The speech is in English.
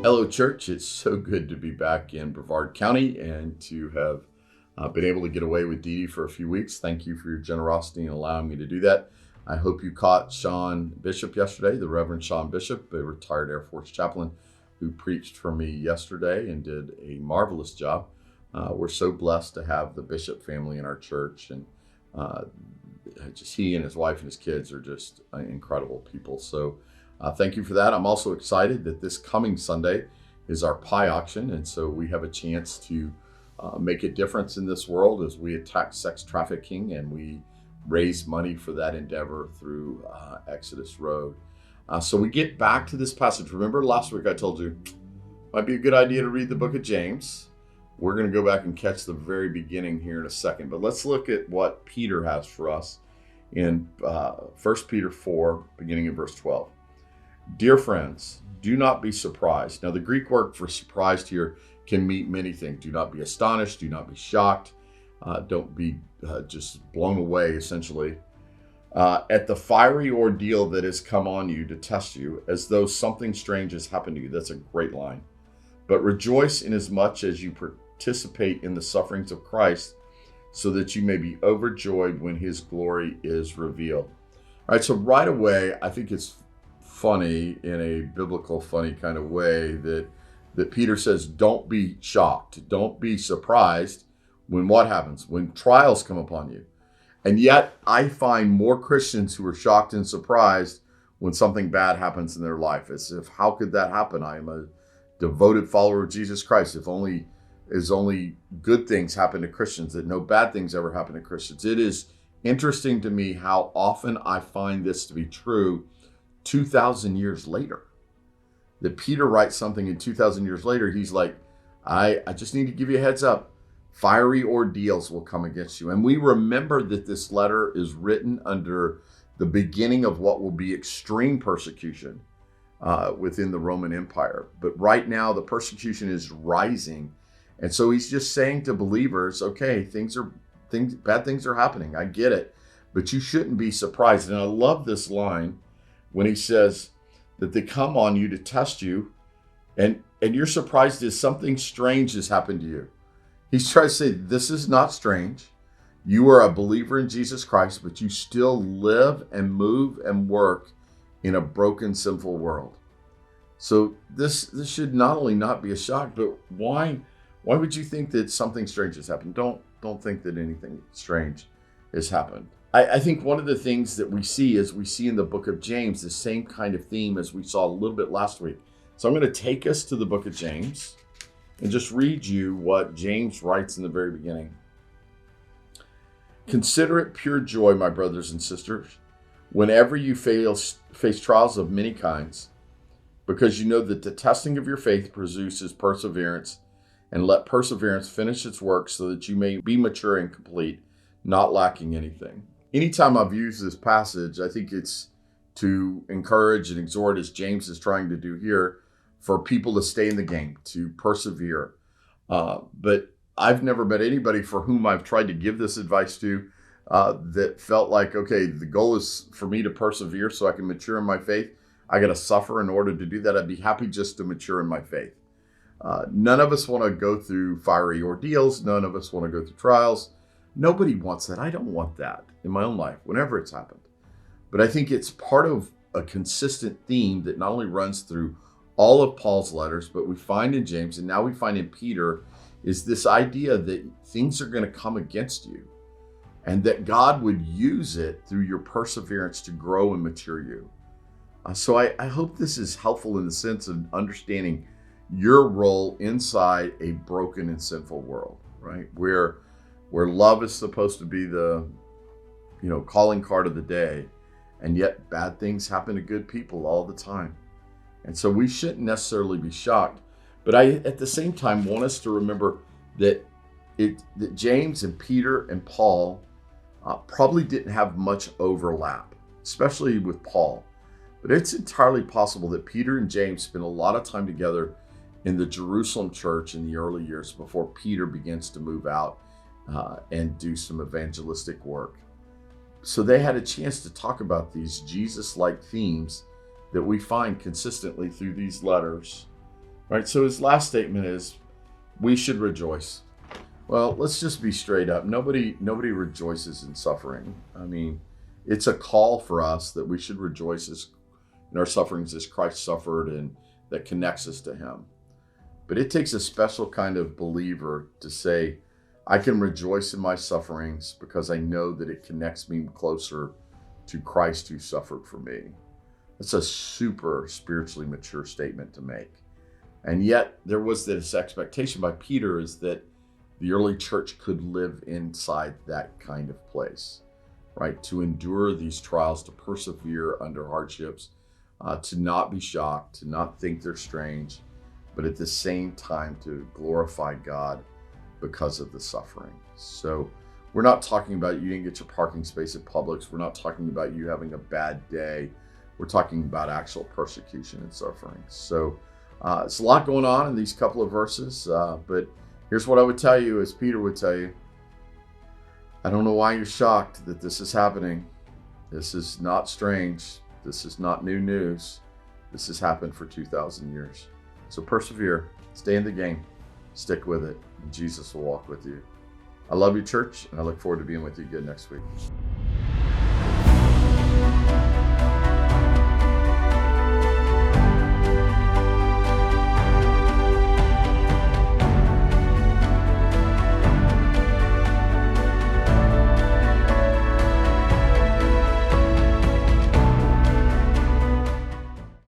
Hello, church. It's so good to be back in Brevard County and to have been able to get away with Dee Dee for a few weeks. Thank you for your generosity in allowing me to do that. I hope you caught Sean Bishop yesterday, the Reverend Sean Bishop, a retired Air Force chaplain who preached for me yesterday and did a marvelous job. We're so blessed to have the Bishop family in our church, and just he and his wife and his kids are just incredible people. So thank you for that. I'm also excited that this coming Sunday is our pie auction, and so we have a chance to make a difference in this world as we attack sex trafficking, and we raise money for that endeavor through Exodus Road. So we get back to this passage. Remember last week I told you it might be a good idea to read the book of James. We're going to go back and catch the very beginning here in a second, but let's look at what Peter has for us in 1 Peter 4, beginning in verse 12. Dear friends, do not be surprised. Now, the Greek word for surprised here can mean many things. Do not be astonished. Do not be shocked. Don't be just blown away, essentially, at the fiery ordeal that has come on you to test you, as though something strange has happened to you. That's a great line. But rejoice inasmuch as you participate in the sufferings of Christ, so that you may be overjoyed when his glory is revealed. All right, so right away, I think it's funny in a biblical funny kind of way that Peter says, don't be shocked, don't be surprised when what happens, when trials come upon you. And yet I find more Christians who are shocked and surprised when something bad happens in their life, as if, how could that happen? I am a devoted follower of Jesus Christ. If only good things happen to Christians, that no bad things ever happen to Christians. It is interesting to me how often I find this to be true 2,000 years later. That Peter writes something in 2,000 years later, he's like, I just need to give you a heads up. Fiery ordeals will come against you. And we remember that this letter is written under the beginning of what will be extreme persecution within the Roman Empire. But right now, the persecution is rising. And so he's just saying to believers, okay, bad things are happening. I get it, but you shouldn't be surprised. And I love this line when he says that they come on you to test you, and you're surprised as something strange has happened to you. He's trying to say, this is not strange. You are a believer in Jesus Christ, but you still live and move and work in a broken, sinful world. So this should not only not be a shock, but why would you think that something strange has happened? Don't think that anything strange has happened. I think one of the things that we see in the book of James, the same kind of theme as we saw a little bit last week. So I'm going to take us to the book of James and just read you what James writes in the very beginning. Consider it pure joy, my brothers and sisters, whenever you face trials of many kinds, because you know that the testing of your faith produces perseverance, and let perseverance finish its work so that you may be mature and complete, not lacking anything. Anytime I've used this passage, I think it's to encourage and exhort, as James is trying to do here, for people to stay in the game, to persevere. But I've never met anybody for whom I've tried to give this advice to that felt like, okay, the goal is for me to persevere so I can mature in my faith. I got to suffer in order to do that. I'd be happy just to mature in my faith. None of us want to go through fiery ordeals. None of us want to go through trials. Nobody wants that. I don't want that in my own life, whenever it's happened. But I think it's part of a consistent theme that not only runs through all of Paul's letters, but we find in James, and now we find in Peter, is this idea that things are going to come against you, and that God would use it through your perseverance to grow and mature you. So I hope this is helpful in the sense of understanding your role inside a broken and sinful world, right? Where love is supposed to be the, calling card of the day, and yet bad things happen to good people all the time. And so we shouldn't necessarily be shocked, but I, at the same time, want us to remember that James and Peter and Paul probably didn't have much overlap, especially with Paul. But it's entirely possible that Peter and James spent a lot of time together in the Jerusalem church in the early years before Peter begins to move out and do some evangelistic work. So they had a chance to talk about these Jesus-like themes that we find consistently through these letters Right? So his last statement is, we should rejoice. Well, let's just be straight up. Nobody rejoices in suffering. I mean, it's a call for us that we should rejoice in our sufferings as Christ suffered, and that connects us to him. But it takes a special kind of believer to say, I can rejoice in my sufferings because I know that it connects me closer to Christ who suffered for me. That's a super spiritually mature statement to make. And yet there was this expectation by Peter is that the early church could live inside that kind of place, right? To endure these trials, to persevere under hardships, to not be shocked, to not think they're strange, but at the same time to glorify God because of the suffering. So we're not talking about you didn't get your parking space at Publix. We're not talking about you having a bad day. We're talking about actual persecution and suffering. So it's a lot going on in these couple of verses, but here's what I would tell you, as Peter would tell you. I don't know why you're shocked that this is happening. This is not strange. This is not new news. This has happened for 2,000 years. So persevere, stay in the game, stick with it, and Jesus will walk with you. I love you, church, and I look forward to being with you again next week.